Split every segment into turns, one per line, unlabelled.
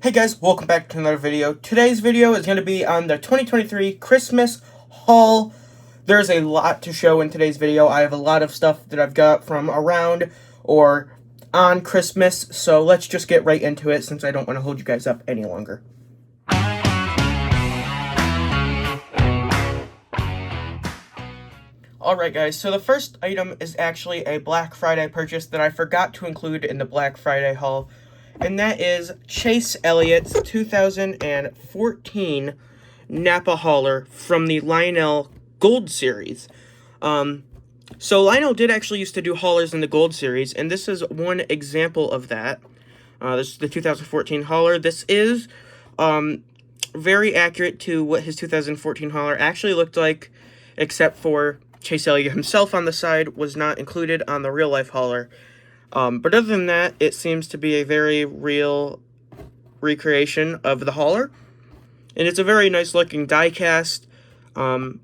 Hey guys, welcome back to another video. Today's video is going to be on the 2023 Christmas haul. There's a lot to show in today's video. I have a lot of stuff that I've got from around or on Christmas, so let's just get right into it since I don't want to hold you guys up any longer. Alright guys, so the first item is actually a Black Friday purchase that I forgot to include in the Black Friday haul. And that is Chase Elliott's 2014 Napa hauler from the Lionel Gold Series. So Lionel did actually used to do haulers in the Gold Series, and this is one example of that. This is the 2014 hauler. This is very accurate to what his 2014 hauler actually looked like, except for Chase Elliott himself on the side was not included on the real-life hauler. But other than that, it seems to be a very real recreation of the hauler. And it's a very nice looking die cast. Some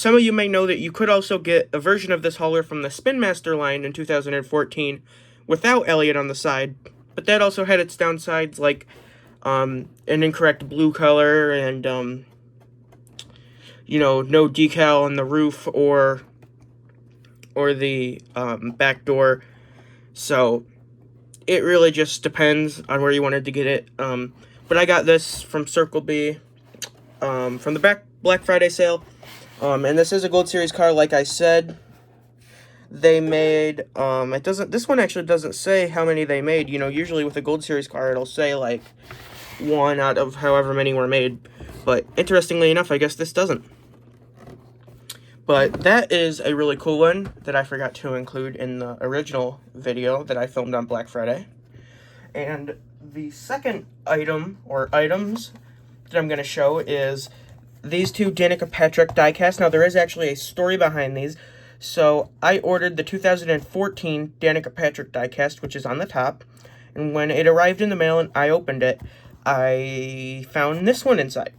of you may know that you could also get a version of this hauler from the Spin Master line in 2014 without Elliott on the side. But that also had its downsides, like an incorrect blue color and, no decal on the roof or the back door. So it really just depends on where you wanted to get it. But I got this from Circle B from the Black Friday sale. And this is a Gold Series car, like I said. They made, this one actually doesn't say how many they made. Usually with a Gold Series car, it'll say, like, one out of however many were made. But interestingly enough, I guess this doesn't. But that is a really cool one that I forgot to include in the original video that I filmed on Black Friday. And the second item, or items, that I'm going to show is these two Danica Patrick diecast. Now, there is actually a story behind these. So, I ordered the 2014 Danica Patrick diecast, which is on the top. And when it arrived in the mail and I opened it, I found this one inside.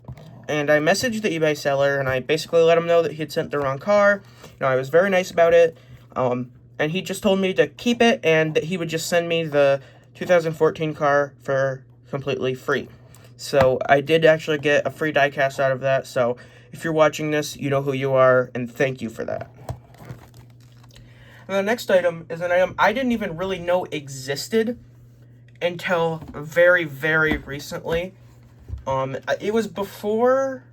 And I messaged the eBay seller, and I basically let him know that he had sent the wrong car. I was very nice about it. And he just told me to keep it, and that he would just send me the 2014 car for completely free. So I did actually get a free diecast out of that. So if you're watching this, you know who you are, and thank you for that. And the next item is an item I didn't even really know existed until very, very recently. It was before,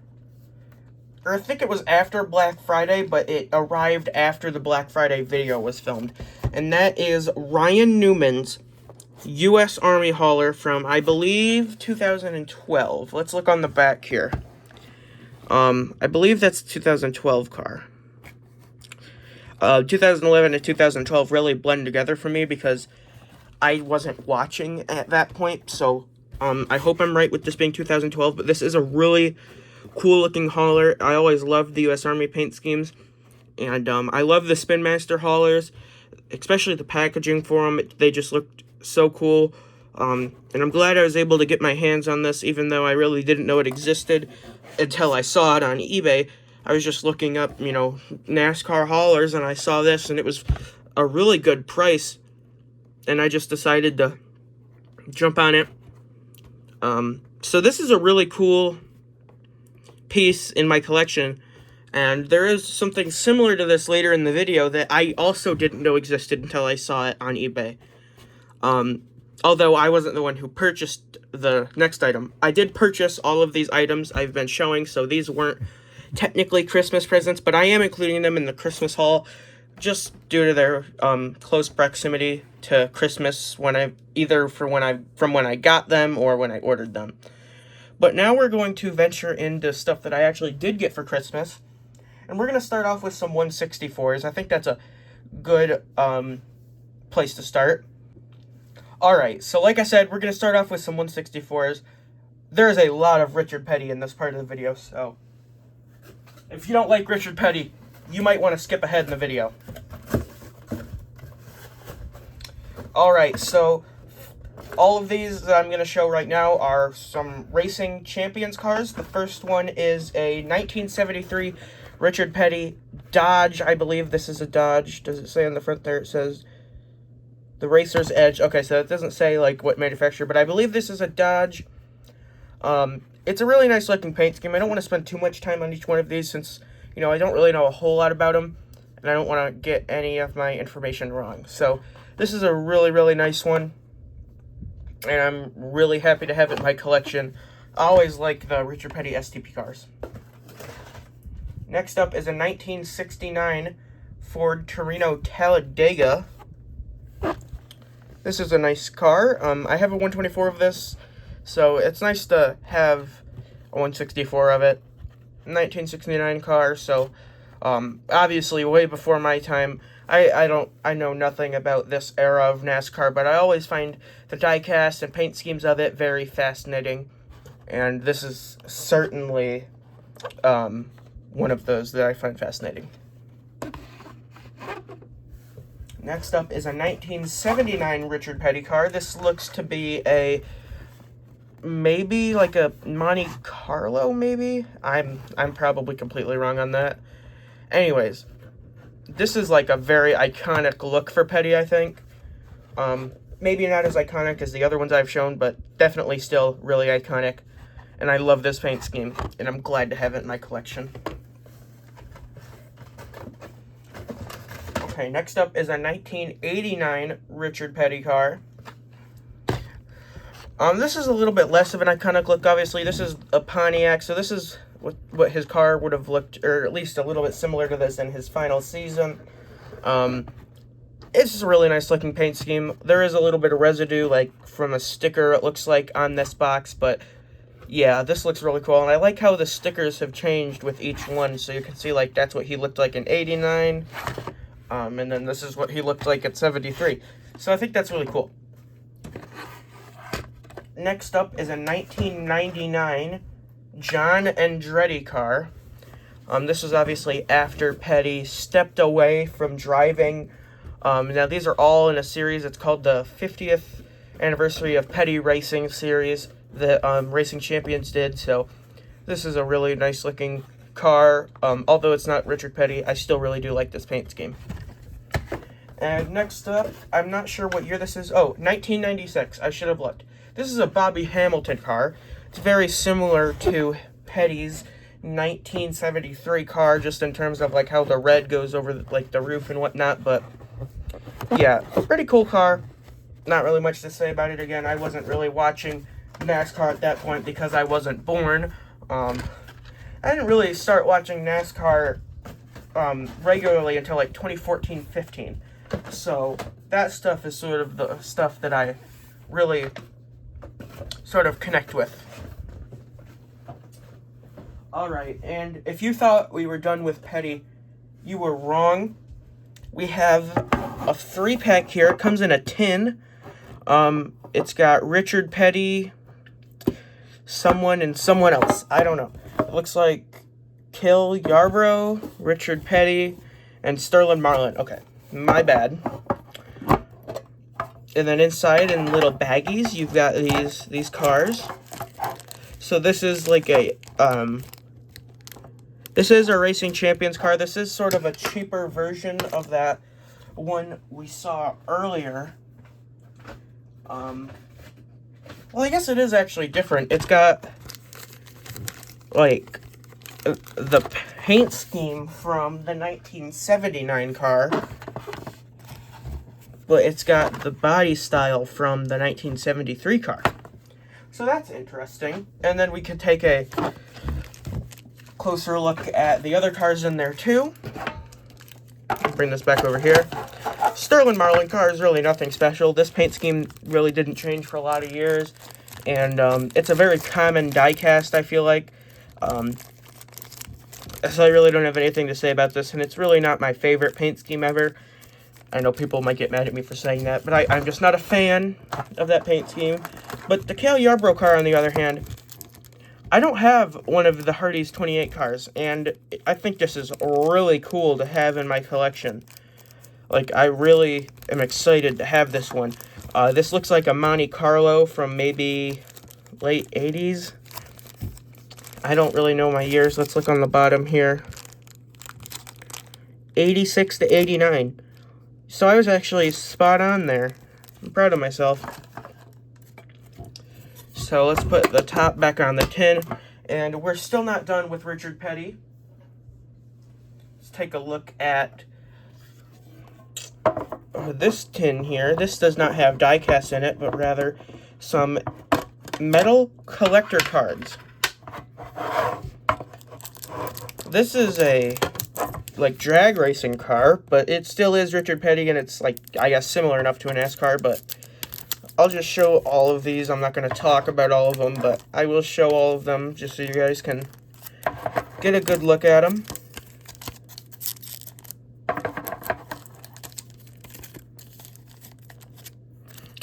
or I think it was after Black Friday, but it arrived after the Black Friday video was filmed. And that is Ryan Newman's U.S. Army hauler from, I believe, 2012. Let's look on the back here. I believe that's 2012 car. 2011 and 2012 really blend together for me because I wasn't watching at that point, so I hope I'm right with this being 2012, but this is a really cool-looking hauler. I always loved the U.S. Army paint schemes, and I love the Spin Master haulers, especially the packaging for them. They just looked so cool, and I'm glad I was able to get my hands on this, even though I really didn't know it existed until I saw it on eBay. I was just looking up, NASCAR haulers, and I saw this, and it was a really good price, and I just decided to jump on it. So this is a really cool piece in my collection, and there is something similar to this later in the video that I also didn't know existed until I saw it on eBay. Although I wasn't the one who purchased the next item. I did purchase all of these items I've been showing, so these weren't technically Christmas presents, but I am including them in the Christmas haul just due to their close proximity to Christmas from when I got them or when I ordered them. But now we're going to venture into stuff that I actually did get for Christmas. And we're going to start off with some 164s. I think that's a good place to start. Alright, so like I said, we're going to start off with some 164s. There's a lot of Richard Petty in this part of the video, so if you don't like Richard Petty, you might want to skip ahead in the video. Alright, so all of these that I'm going to show right now are some Racing Champions cars. The first one is a 1973 Richard Petty Dodge. I believe this is a Dodge. Does it say on the front there? It says the Racer's Edge. Okay, so it doesn't say, like, what manufacturer, but I believe this is a Dodge. It's a really nice looking paint scheme. I don't want to spend too much time on each one of these since, you know, I don't really know a whole lot about them, and I don't want to get any of my information wrong. So this is a really, really nice one, and I'm really happy to have it in my collection. I always like the Richard Petty STP cars. Next up is a 1969 Ford Torino Talladega. This is a nice car. I have a 124 of this, so it's nice to have a 164 of it. 1969 car, so obviously way before my time. I know nothing about this era of NASCAR, but I always find the diecast and paint schemes of it very fascinating, and this is certainly one of those that I find fascinating. Next up is a 1979 Richard Petty car. This looks to be maybe like a Monte Carlo, maybe? I'm probably completely wrong on that. Anyways, this is like a very iconic look for Petty, I think. Maybe not as iconic as the other ones I've shown, but definitely still really iconic. And I love this paint scheme, and I'm glad to have it in my collection. Okay, next up is a 1989 Richard Petty car. This is a little bit less of an iconic look, obviously. This is a Pontiac, so this is what his car would have looked, or at least a little bit similar to this in his final season. It's just a really nice looking paint scheme. There is a little bit of residue, like from a sticker, it looks like, on this box, but yeah, this looks really cool. And I like how the stickers have changed with each one, so you can see, like, that's what he looked like in 89. And then this is what he looked like at 73. So I think that's really cool. Next up is a 1999 John Andretti car. This was obviously after Petty stepped away from driving. Now these are all in a series. It's called the 50th anniversary of Petty Racing series that Racing Champions did. So this is a really nice looking car. Although it's not Richard Petty, I still really do like this paint scheme. And next up, I'm not sure what year this is. Oh, 1996. I should have looked. This is a Bobby Hamilton car. It's very similar to Petty's 1973 car, just in terms of like how the red goes over the roof and whatnot. But yeah, pretty cool car. Not really much to say about it. Again, I wasn't really watching NASCAR at that point because I wasn't born. I didn't really start watching NASCAR regularly until like 2014-15. So that stuff is sort of the stuff that I really sort of connect with. Alright, and if you thought we were done with Petty, you were wrong. We have a 3-pack here. It comes in a tin. It's got Richard Petty, someone, and someone else. I don't know. It looks like Cale Yarborough, Richard Petty, and Sterling Marlin. Okay, my bad. And then inside in little baggies, you've got these cars. So this is like this is a Racing Champions car. This is sort of a cheaper version of that one we saw earlier. Well, I guess it is actually different. It's got like the paint scheme from the 1979 car, but it's got the body style from the 1973 car. So that's interesting. And then we could take a closer look at the other cars in there too. Bring this back over here. Sterling Marlin car is really nothing special. This paint scheme really didn't change for a lot of years. And it's a very common die-cast, I feel like. So I really don't have anything to say about this, and it's really not my favorite paint scheme ever. I know people might get mad at me for saying that, but I'm just not a fan of that paint scheme. But the Cale Yarborough car, on the other hand, I don't have one of the Hardee's 28 cars, and I think this is really cool to have in my collection. Like, I really am excited to have this one. This looks like a Monte Carlo from maybe late 80s. I don't really know my years. Let's look on the bottom here. 86 to 89. So I was actually spot on there. I'm proud of myself. so let's put the top back on the tin. And we're still not done with Richard Petty. Let's take a look at this tin here. This does not have die-cast in it, but rather some metal collector cards. This is a like drag racing car, but it still is Richard Petty, and it's like, I guess, similar enough to a NASCAR. But I'll just show all of these. I'm not going to talk about all of them, but I will show all of them just so you guys can get a good look at them.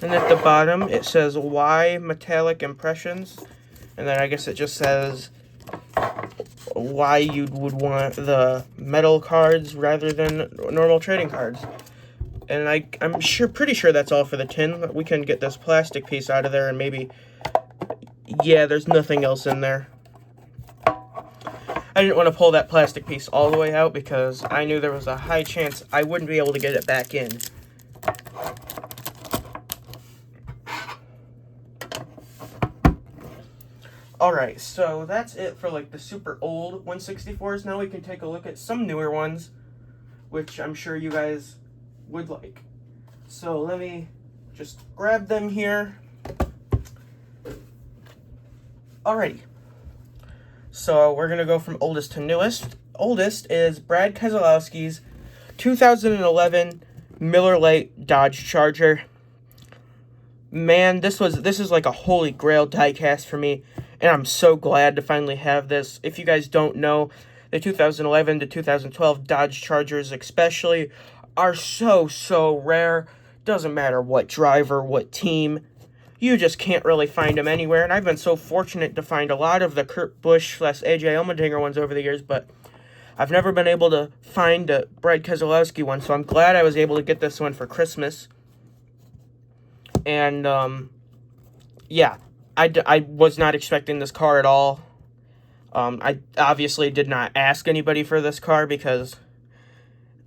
And at the bottom, it says why metallic impressions. And then I guess it just says why you would want the metal cards rather than normal trading cards. And I'm pretty sure that's all for the tin. We can get this plastic piece out of there and maybe... Yeah, there's nothing else in there. I didn't want to pull that plastic piece all the way out because I knew there was a high chance I wouldn't be able to get it back in. Alright, so that's it for like the super old 164s. Now we can take a look at some newer ones, which I'm sure you guys would like. So let me just grab them here. Alrighty. So we're going to go from oldest to newest. Oldest is Brad Keselowski's 2011 Miller Lite Dodge Charger. Man, this is like a holy grail diecast for me, and I'm so glad to finally have this. If you guys don't know, the 2011 to 2012 Dodge Chargers especially are so rare. Doesn't matter what driver, what team, you just can't really find them anywhere. And I've been so fortunate to find a lot of the Kurt Busch / AJ Allmendinger ones over the years, but I've never been able to find a Brad Keselowski one, so I'm glad I was able to get this one for Christmas. And, yeah, I was not expecting this car at all. I obviously did not ask anybody for this car because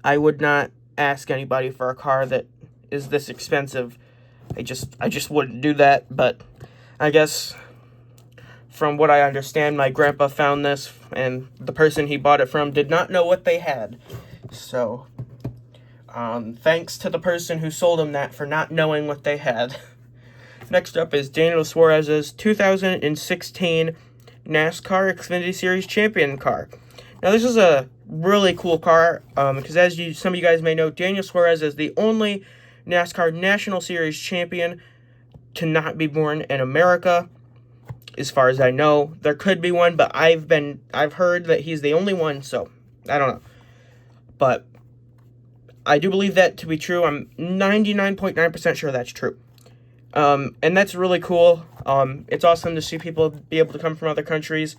I would not ask anybody for a car that is this expensive. I just wouldn't do that, but I guess from what I understand, my grandpa found this, and the person he bought it from did not know what they had. So, thanks to the person who sold him that for not knowing what they had. Next up is Daniel Suarez's 2016 NASCAR Xfinity Series champion car. Now, this is a really cool car, because as some of you guys may know, Daniel Suarez is the only NASCAR National Series champion to not be born in America. As far as I know, there could be one, but I've heard that he's the only one, so I don't know. But I do believe that to be true. I'm 99.9% sure that's true. And that's really cool. It's awesome to see people be able to come from other countries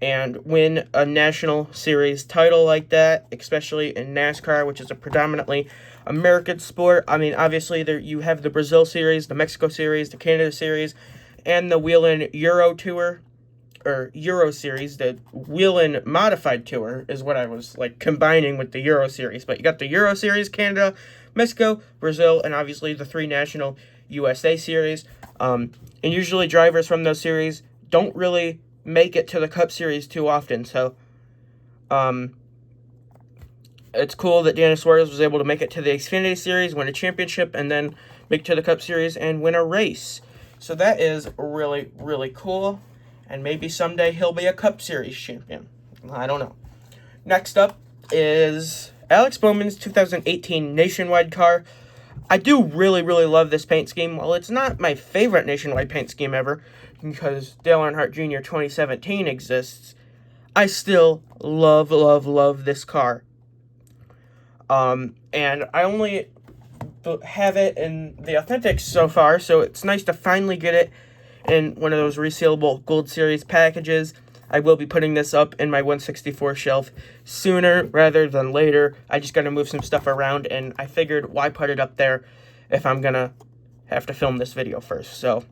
and win a national series title like that, especially in NASCAR, which is a predominantly American sport. I mean, obviously, you have the Brazil Series, the Mexico Series, the Canada Series, and the Whelen Euro Tour, or Euro Series. The Whelen Modified Tour is what I was, like, combining with the Euro Series. But you got the Euro Series, Canada, Mexico, Brazil, and obviously the 3 national USA Series. And usually drivers from those series don't really make it to the Cup Series too often. So, it's cool that Daniel Suarez was able to make it to the Xfinity Series, win a championship, and then make it to the Cup Series and win a race. So that is really, really cool. And maybe someday he'll be a Cup Series champion. I don't know. Next up is Alex Bowman's 2018 Nationwide car. I do really, really love this paint scheme. While it's not my favorite Nationwide paint scheme ever, because Dale Earnhardt Jr. 2017 exists, I still love this car. And I only have it in the Authentics so far, so it's nice to finally get it in one of those resealable Gold Series packages. I will be putting this up in my 164 shelf sooner rather than later. I just got to move some stuff around, and I figured why put it up there if I'm going to have to film this video first. So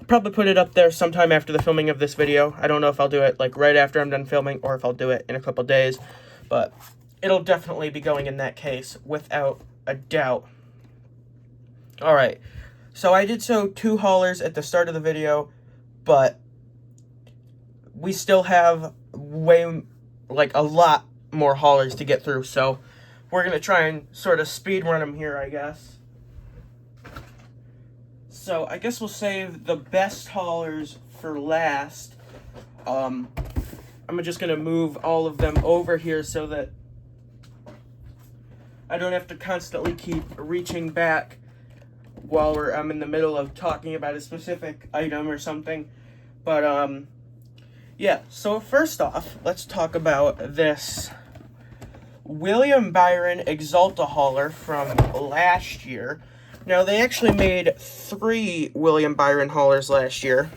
I'll probably put it up there sometime after the filming of this video. I don't know if I'll do it like right after I'm done filming or if I'll do it in a couple days, but it'll definitely be going in that case without a doubt. Alright, so I did show 2 haulers at the start of the video. but we still have a lot more haulers to get through, so we're going to try and sort of speed run them here, I guess. So I guess we'll save the best haulers for last. I'm just going to move all of them over here so that I don't have to constantly keep reaching back while I'm in the middle of talking about a specific item or something. But, yeah, so first off, let's talk about this William Byron Exalta hauler from last year. Now, they actually made 3 William Byron haulers last year.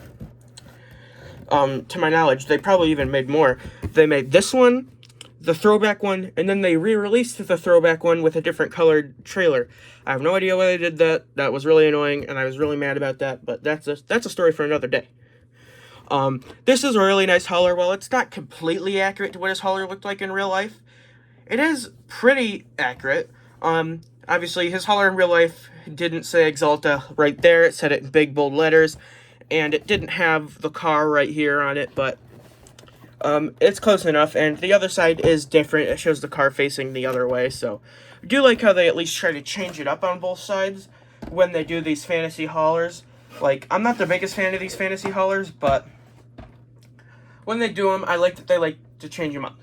To my knowledge, they probably even made more. They made this one, the throwback one, and then they re-released the throwback one with a different colored trailer. I have no idea why they did that. That was really annoying, and I was really mad about that, but that's a story for another day. This is a really nice hauler. While it's not completely accurate to what his hauler looked like in real life, it is pretty accurate. Obviously, his hauler in real life didn't say Exalta right there. It said it in big, bold letters, and it didn't have the car right here on it, but it's close enough, and the other side is different. It shows the car facing the other way, so I do like how they at least try to change it up on both sides when they do these fantasy haulers. Like, I'm not the biggest fan of these fantasy haulers, but when they do them, I like that they like to change them up.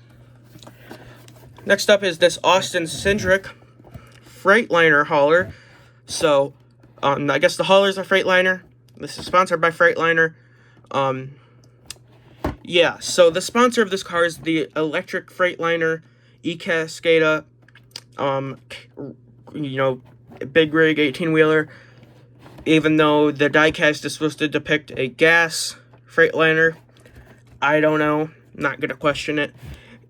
Next up is this Austin Cindric Freightliner hauler. So, I guess the hauler's a Freightliner. This is sponsored by Freightliner. Yeah, so the sponsor of this car is the electric Freightliner eCascada, big rig 18-wheeler. Even though the diecast is supposed to depict a gas Freightliner, I don't know, not gonna question it.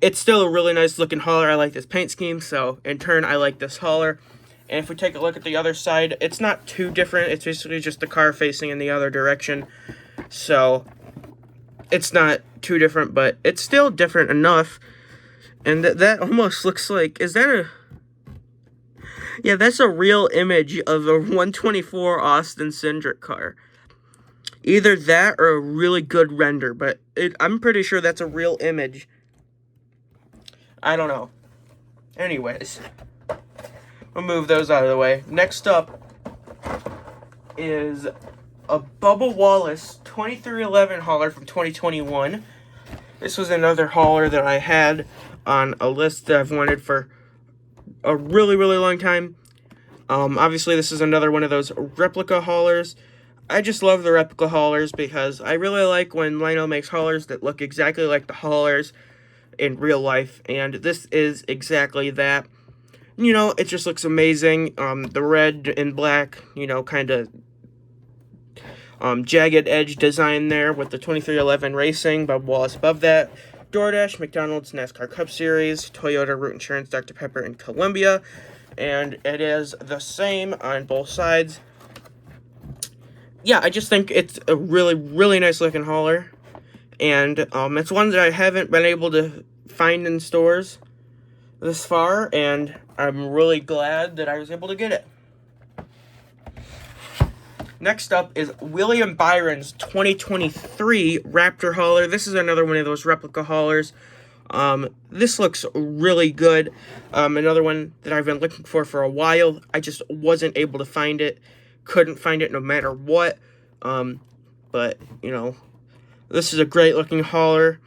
It's still a really nice looking hauler. I like this paint scheme, so in turn I like this hauler. And if we take a look at the other side, it's not too different. It's basically just the car facing in the other direction. So it's not too different, but it's still different enough. And that almost looks like, is that a... Yeah, that's a real image of a 124 Austin Cindric car. Either that or a really good render, but I'm pretty sure that's a real image. I don't know. Anyways, we'll move those out of the way. Next up is a Bubba Wallace 2311 hauler from 2021. This was another hauler that I had on a list that I've wanted for a really, really long time. Obviously, this is another one of those replica haulers. I just love the replica haulers because I really like when Lionel makes haulers that look exactly like the haulers in real life, and this is exactly that. You know, it just looks amazing. The red and black, kind of jagged edge design there with the 2311 Racing, Bubba Wallace above that. DoorDash, McDonald's, NASCAR Cup Series, Toyota, Root Insurance, Dr. Pepper, and Columbia. And it is the same on both sides. Yeah, I just think it's a really, really nice looking hauler. And it's one that I haven't been able to find in stores this far, and I'm really glad that I was able to get it. Next up is William Byron's 2023 Raptor hauler. This is another one of those replica haulers. This looks really good. Another one that I've been looking for a while. I just wasn't able to find it. Couldn't find it no matter what. But, this is a great looking hauler.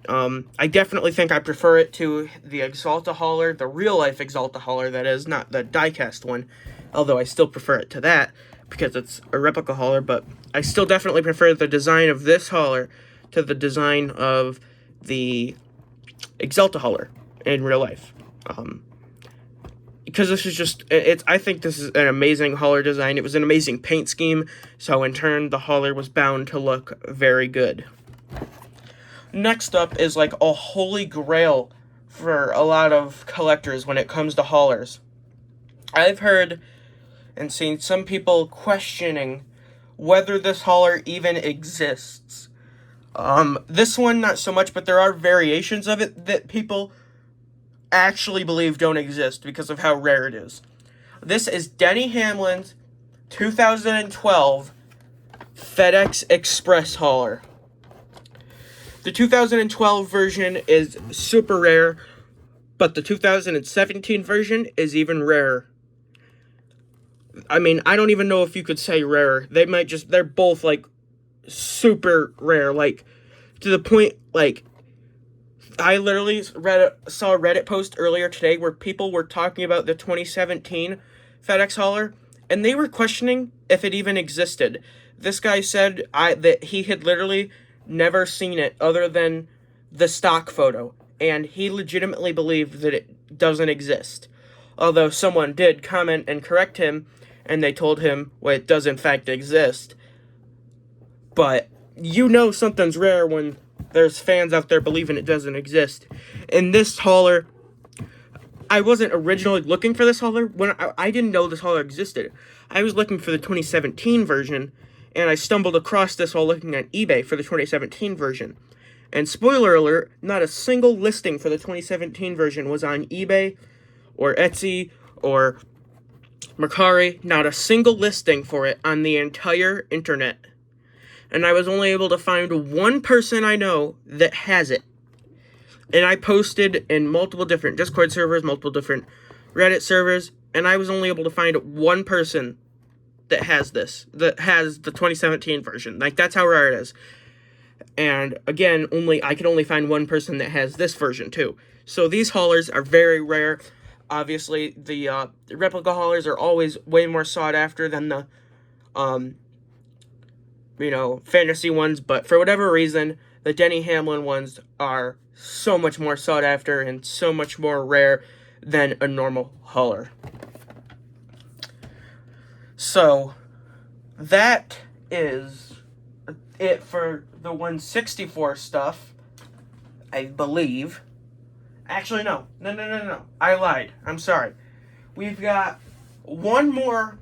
I definitely think I prefer it to the Exalta hauler, the real life Exalta hauler, that is, not the diecast one. Although I still prefer it to that because it's a replica hauler, but I still definitely prefer the design of this hauler to the design of the Exalta hauler in real life. Because this is just, I think this is an amazing hauler design. It was an amazing paint scheme, so in turn, the hauler was bound to look very good. Next up is like a holy grail for a lot of collectors when it comes to haulers. I've heard and seen some people questioning whether this hauler even exists. This one, not so much, but there are variations of it that people actually believe don't exist because of how rare it is. This is Denny Hamlin's 2012 FedEx Express hauler. The 2012 version is super rare, but the 2017 version is even rarer. I mean, I don't even know if you could say rare. They're both, like, super rare. Like, to the point, like, I literally saw a Reddit post earlier today where people were talking about the 2017 FedEx hauler, and they were questioning if it even existed. This guy said that he had literally never seen it other than the stock photo, and he legitimately believed that it doesn't exist. Although someone did comment and correct him, and they told him, well, it does in fact exist. But you know something's rare when there's fans out there believing it doesn't exist. In this hauler, I wasn't originally looking for this hauler. When I didn't know this hauler existed. I was looking for the 2017 version, and I stumbled across this while looking on eBay for the 2017 version. And spoiler alert, not a single listing for the 2017 version was on eBay or Etsy or Mercari. Not a single listing for it on the entire internet. And I was only able to find one person I know that has it. And I posted in multiple different Discord servers, multiple different Reddit servers, and I was only able to find one person that has this, that has the 2017 version. Like, that's how rare it is. And again, I can only find one person that has this version too. So these haulers are very rare. Obviously, the replica haulers are always way more sought after than the fantasy ones, but for whatever reason, the Denny Hamlin ones are so much more sought after and so much more rare than a normal hauler. So, that is it for the 164 stuff, I believe. Actually, no. I lied. I'm sorry. We've got one more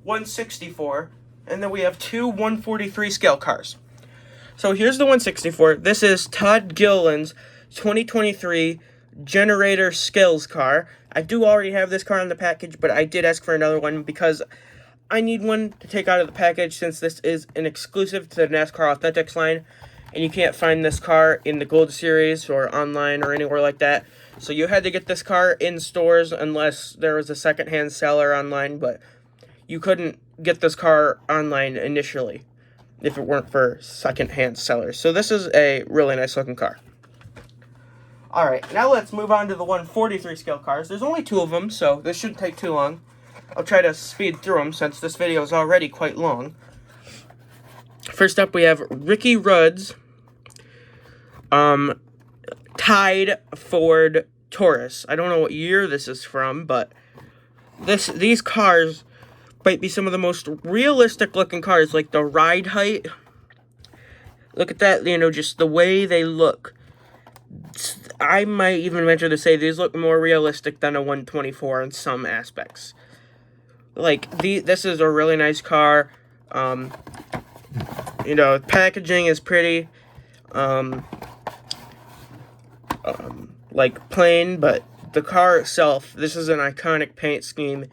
164, and then we have two 143 scale cars. So here's the 164. This is Todd Gilliland's 2023 Generator Skills car. I do already have this car in the package, but I did ask for another one because I need one to take out of the package since this is an exclusive to the NASCAR Authentics line, and you can't find this car in the Gold Series or online or anywhere like that. So you had to get this car in stores unless there was a secondhand seller online, but you couldn't get this car online initially if it weren't for secondhand sellers. So this is a really nice looking car. Alright, now let's move on to the 143 scale cars. There's only two of them, so this shouldn't take too long. I'll try to speed through them since this video is already quite long. First up, we have Ricky Rudd's Tide Ford Taurus. I don't know what year this is from, but these cars might be some of the most realistic looking cars, like the ride height. Look at that, just the way they look. I might even venture to say these look more realistic than a 124 in some aspects. Like, this is a really nice car. Packaging is pretty, like, plain, but the car itself, this is an iconic paint scheme,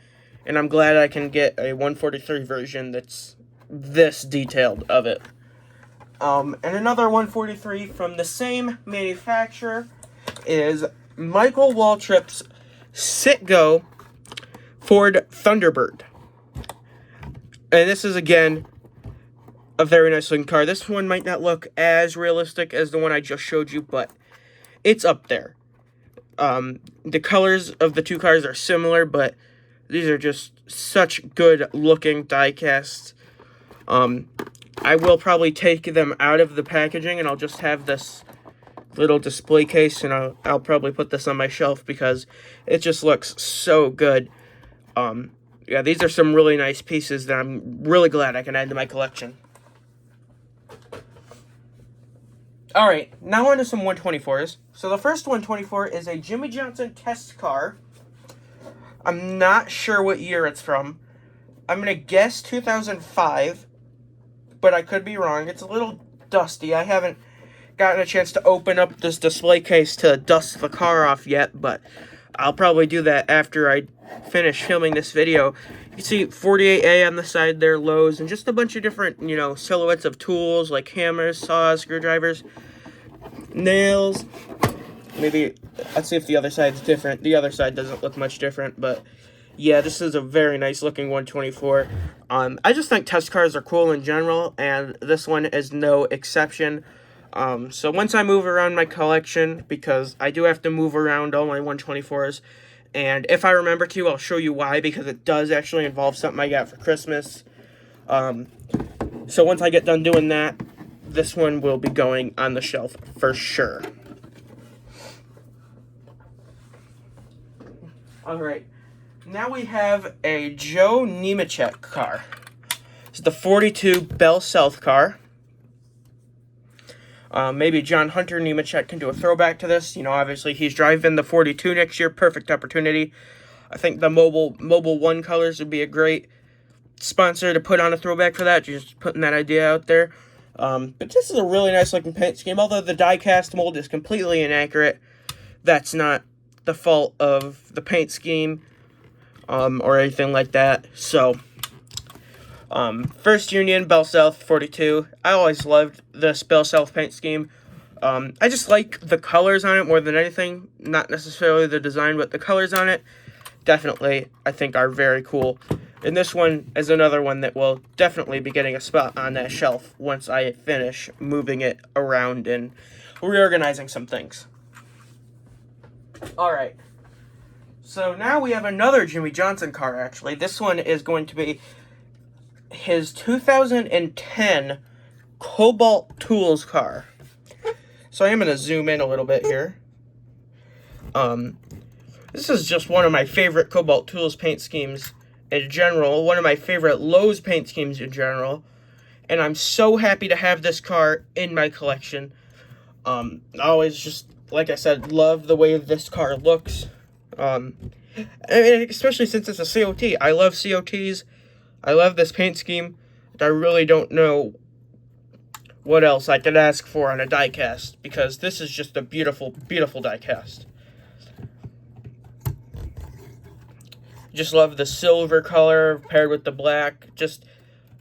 and I'm glad I can get a 143 version that's this detailed of it. And another 143 from the same manufacturer is Michael Waltrip's Citgo Ford Thunderbird. And this is, again, a very nice looking car. This one might not look as realistic as the one I just showed you, but it's up there. The colors of the two cars are similar, but these are just such good looking die casts. I will probably take them out of the packaging, and I'll just have this little display case, and I'll probably put this on my shelf because it just looks so good. Yeah, these are some really nice pieces that I'm really glad I can add to my collection. Alright, now on to some 124s. So the first 124 is a Jimmie Johnson test car. I'm not sure what year it's from. I'm going to guess 2005, but I could be wrong. It's a little dusty. I haven't gotten a chance to open up this display case to dust the car off yet, but I'll probably do that after I finish filming this video. You can see 48A on the side there, Lowe's, and just a bunch of different, you know, silhouettes of tools like hammers, saws, screwdrivers, nails. Maybe, let's see if the other side's different. The other side doesn't look much different, but yeah, this is a very nice looking 124. I just think test cars are cool in general, and this one is no exception. So once I move around my collection, because I do have to move around all my 124s, and if I remember to, I'll show you why, because it does actually involve something I got for Christmas. So once I get done doing that, this one will be going on the shelf for sure. Alright, now we have a Joe Nemechek car. It's the 42 Bell South car. Maybe John Hunter Nemechek can do a throwback to this. You know, obviously he's driving the 42 next year. Perfect opportunity. I think the Mobile 1 colors would be a great sponsor to put on a throwback for that. Just putting that idea out there. But this is a really nice looking paint scheme. Although the die cast mold is completely inaccurate, that's not the fault of the paint scheme or anything like that. So First Union Bell South 42. I always loved this Bell South paint scheme. I just like the colors on it more than anything. Not necessarily the design, but the colors on it definitely I think are very cool. And this one is another one that will definitely be getting a spot on that shelf once I finish moving it around and reorganizing some things. Alright, so now we have another Jimmie Johnson car, actually. This one is going to be his 2010 Cobalt Tools car. So I am going to zoom in a little bit here. This is just one of my favorite Cobalt Tools paint schemes in general, one of my favorite Lowe's paint schemes in general, and I'm so happy to have this car in my collection. I always just, like I said, love the way this car looks. And especially since it's a COT. I love COTs. I love this paint scheme. I really don't know what else I could ask for on a die cast, because this is just a beautiful, beautiful die cast. Just love the silver color paired with the black. Just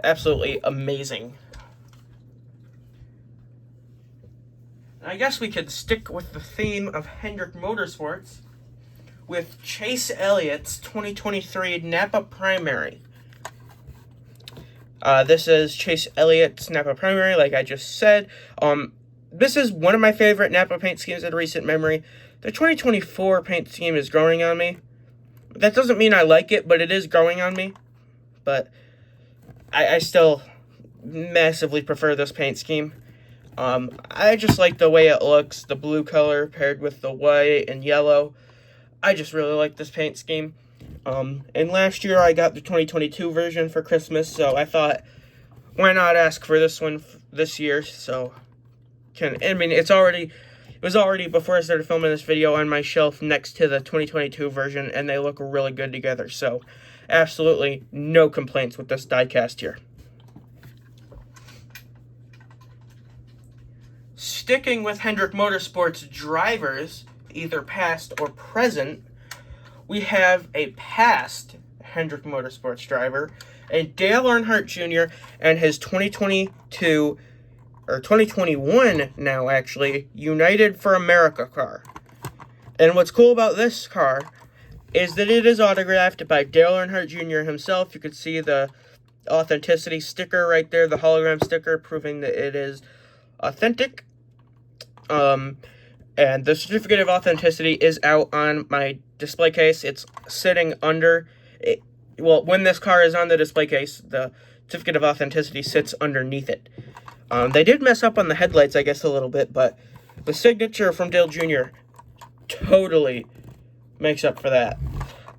absolutely amazing. I guess we could stick with the theme of Hendrick Motorsports with Chase Elliott's 2023 Napa Primary. This is Chase Elliott's Napa Primary, like I just said. This is one of my favorite Napa paint schemes in recent memory. The 2024 paint scheme is growing on me. That doesn't mean I like it, but it is growing on me. But I still massively prefer this paint scheme. I just like the way it looks, the blue color paired with the white and yellow. I just really like this paint scheme. And last year I got the 2022 version for Christmas, so I thought, why not ask for this one this year? So, it was already, before I started filming this video, on my shelf next to the 2022 version, and they look really good together. So, absolutely no complaints with this die cast here. Sticking with Hendrick Motorsports drivers, either past or present, we have a past Hendrick Motorsports driver, and Dale Earnhardt Jr. and his 2022, or 2021 now actually, United for America car. And what's cool about this car is that it is autographed by Dale Earnhardt Jr. himself. You can see the authenticity sticker right there, the hologram sticker, proving that it is authentic. And the certificate of authenticity is out on my display case. It's sitting under it. Well, when this car is on the display case, the certificate of authenticity sits underneath it. They did mess up on the headlights, I guess, a little bit, but the signature from Dale Jr. totally makes up for that.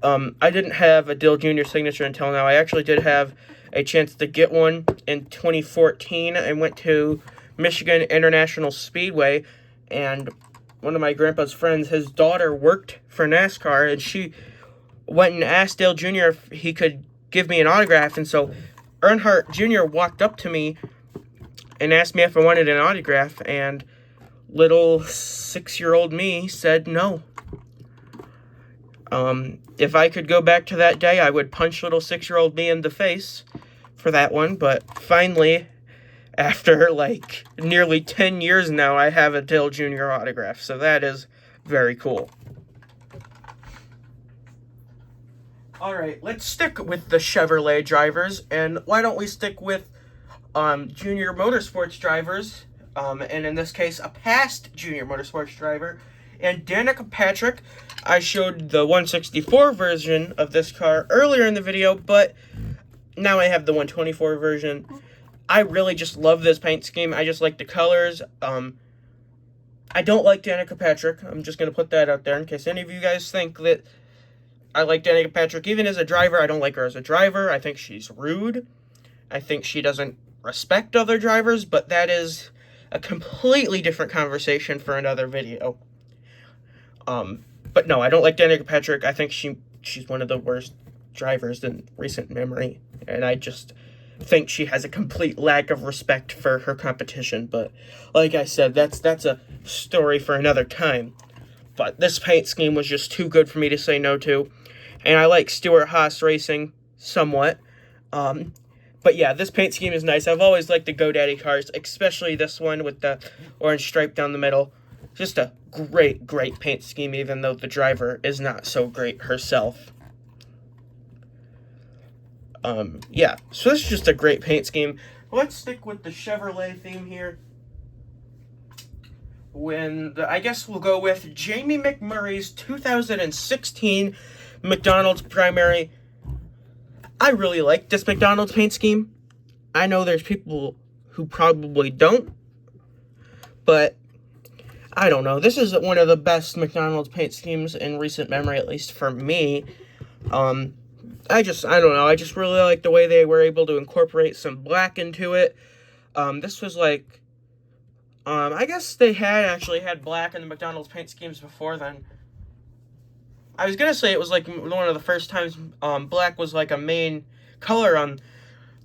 I didn't have a Dale Jr. signature until now. I actually did have a chance to get one in 2014. I went to Michigan International Speedway, and one of my grandpa's friends, his daughter worked for NASCAR, and she went and asked Dale Jr. if he could give me an autograph, and so Earnhardt Jr. walked up to me and asked me if I wanted an autograph, and little 6-year-old me said no. If I could go back to that day, I would punch little 6-year-old me in the face for that one, but finally, after like nearly 10 years now, I have a Dale Jr. autograph, so that is very cool. Alright, let's stick with the Chevrolet drivers, and why don't we stick with Junior Motorsports drivers, and in this case, a past Junior Motorsports driver, and Danica Patrick. I showed the 164 version of this car earlier in the video, but now I have the 124 version. I really just love this paint scheme. I just like the colors. I don't like Danica Patrick. I'm just going to put that out there in case any of you guys think that I like Danica Patrick. Even as a driver, I don't like her as a driver. I think she's rude. I think she doesn't respect other drivers, but that is a completely different conversation for another video. But no, I don't like Danica Patrick. I think she's one of the worst drivers in recent memory, and I just think she has a complete lack of respect for her competition. But like I said, that's a story for another time. But this paint scheme was just too good for me to say no to, and I like Stewart-Haas Racing somewhat. But yeah, this paint scheme is nice. I've always liked the GoDaddy cars, especially this one with the orange stripe down the middle. Just a great paint scheme, even though the driver is not so great herself. Yeah, so this is just a great paint scheme. Let's stick with the Chevrolet theme here. I guess we'll go with Jamie McMurray's 2016 McDonald's primary. I really like this McDonald's paint scheme. I know there's people who probably don't, but I don't know. This is one of the best McDonald's paint schemes in recent memory, at least for me. I don't know. I just really like the way they were able to incorporate some black into it. This was like, I guess they actually had black in the McDonald's paint schemes before then. I was gonna say it was like one of the first times black was like a main color on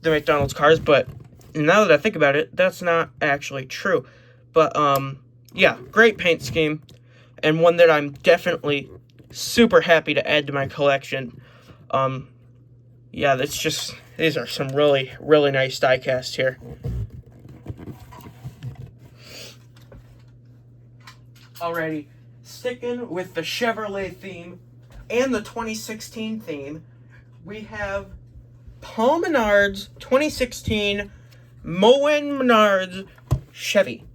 the McDonald's cars, but now that I think about it, that's not actually true. But yeah, great paint scheme, and one that I'm definitely super happy to add to my collection. Yeah, these are some really nice die casts here. Alrighty, sticking with the Chevrolet theme and the 2016 theme, we have Paul Menard's 2016 Moen Menard's Chevy.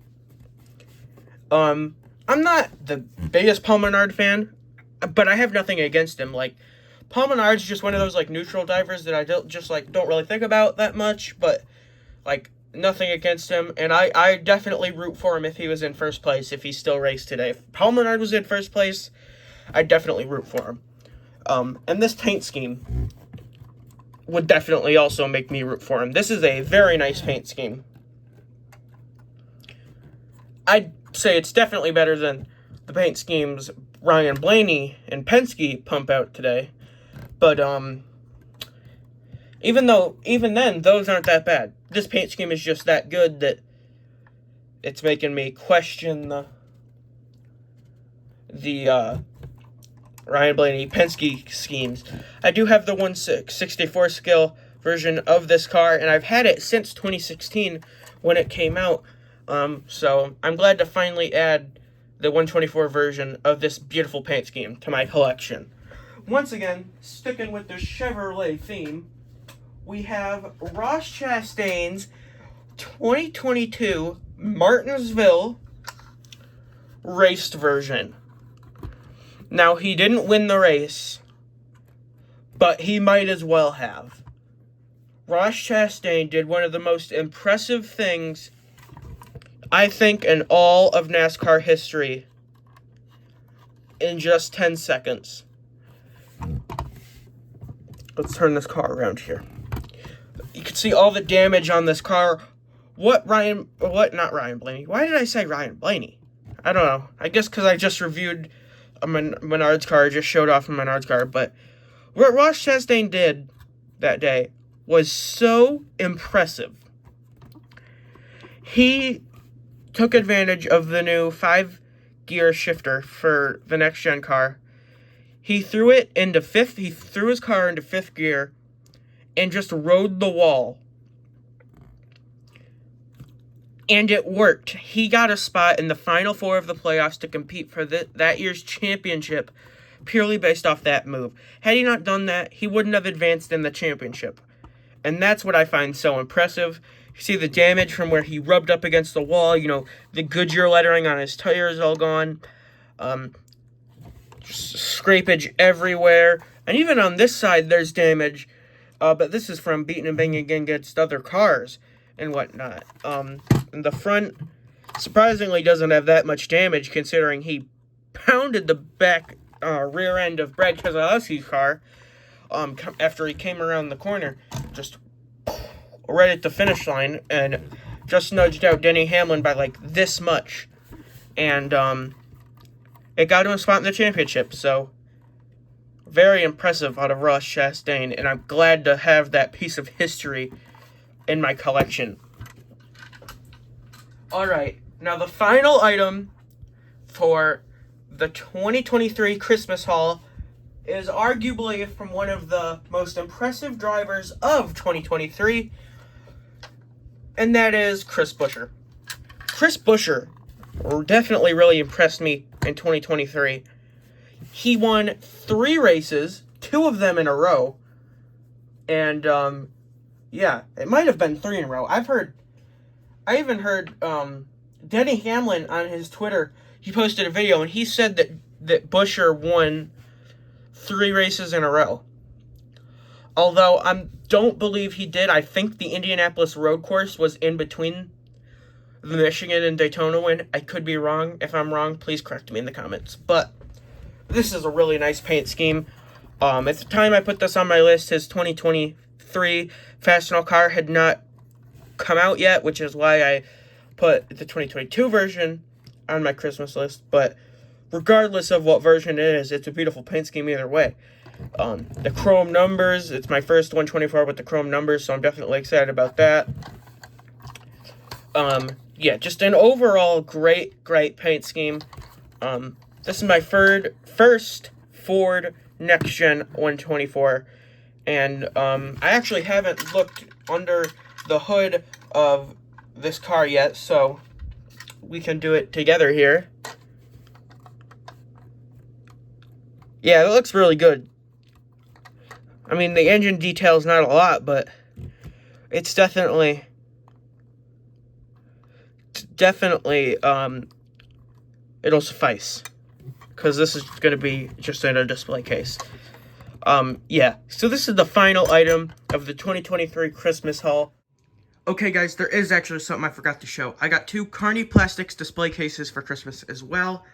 I'm not the biggest Paul Menard fan, but I have nothing against him. Like, Paul Menard's just one of those like neutral divers that I don't really think about that much, but like nothing against him, and I definitely root for him if he was in first place, if he still raced today. If Paul Menard was in first place, I'd definitely root for him. And this paint scheme would definitely also make me root for him. This is a very nice paint scheme. I'd say it's definitely better than the paint schemes Ryan Blaney and Penske pump out today. But even then, those aren't that bad. This paint scheme is just that good that it's making me question the Ryan Blaney Penske schemes. I do have the 164 scale version of this car, and I've had it since 2016 when it came out. So I'm glad to finally add the 124 version of this beautiful paint scheme to my collection. Once again, sticking with the Chevrolet theme, we have Ross Chastain's 2022 Martinsville raced version. Now, he didn't win the race, but he might as well have. Ross Chastain did one of the most impressive things, I think, in all of NASCAR history in just 10 seconds. Let's turn this car around here. You can see all the damage on this car. Not Ryan Blaney. Why did I say Ryan Blaney? I don't know. I guess because I just reviewed a Menard's car, just showed off a Menard's car. But what Ross Chastain did that day was so impressive. He took advantage of the new 5-gear shifter for the next-gen car. He threw it into fifth. He threw his car into fifth gear and just rode the wall. And it worked. He got a spot in the Final Four of the playoffs to compete for that year's championship purely based off that move. Had he not done that, he wouldn't have advanced in the championship. And that's what I find so impressive. You see the damage from where he rubbed up against the wall. You know, the Goodyear lettering on his tires all gone. Scrapage everywhere. And even on this side, there's damage. But this is from beating and banging against other cars and whatnot. And the front, surprisingly, doesn't have that much damage, considering he pounded the back rear end of Brad Keselowski's car after he came around the corner, just right at the finish line, and just nudged out Denny Hamlin by like this much. And it got him a spot in the championship, so very impressive out of Ross Chastain, and I'm glad to have that piece of history in my collection. Alright, now the final item for the 2023 Christmas haul is arguably from one of the most impressive drivers of 2023, and that is Chris Buescher. Chris Buescher definitely really impressed me in 2023. He won 3 races, 2 of them in a row, and yeah, it might have been 3 in a row. I even heard Denny Hamlin on his Twitter. He posted a video and he said that Buescher won 3 races in a row. Although I don't believe he did. I think the Indianapolis road course was in between the Michigan and Daytona win. I could be wrong. If I'm wrong, please correct me in the comments. But this is a really nice paint scheme. At the time I put this on my list, his 2023 Fastenal car had not come out yet, which is why I put the 2022 version on my Christmas list. But regardless of what version it is, it's a beautiful paint scheme either way. The chrome numbers, it's my first 124 with the chrome numbers, so I'm definitely excited about that. Yeah, just an overall great paint scheme. This is my first Ford Next Gen 124, and I actually haven't looked under the hood of this car yet, so we can do it together here. Yeah, it looks really good. I mean, the engine detail's not a lot, but it's definitely, it'll suffice, because this is going to be just in a display case. Yeah, so this is the final item of the 2023 Christmas haul. Okay, guys, there is actually something I forgot to show. I got 2 Carney Plastics display cases for Christmas as well.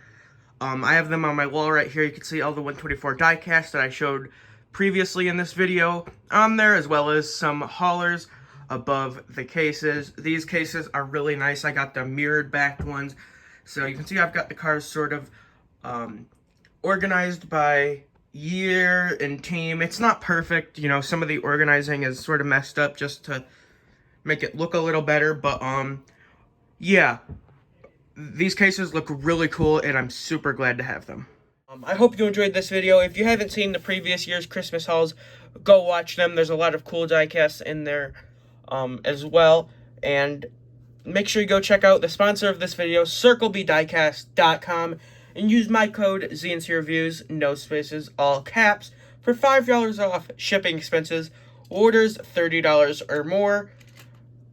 I have them on my wall right here. You can see all the 124 die-cast that I showed previously in this video on there, as well as some haulers above the cases. These cases are really nice. I got the mirrored backed ones. So you can see I've got the cars sort of organized by year and team. It's not perfect, you know, some of the organizing is sort of messed up just to make it look a little better, but yeah, these cases look really cool and I'm super glad to have them. I hope you enjoyed this video. If you haven't seen the previous year's Christmas hauls, go watch them. There's a lot of cool diecasts in there as well, and make sure you go check out the sponsor of this video, CircleBDiecast.com, and use my code ZNCReviews, no spaces, all caps, for $5 off shipping expenses, orders $30 or more.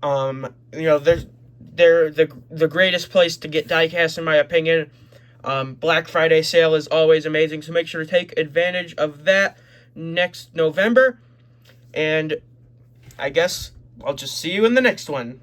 You know, they're the greatest place to get diecast in my opinion. Black Friday sale is always amazing, so make sure to take advantage of that next November. And I guess I'll just see you in the next one.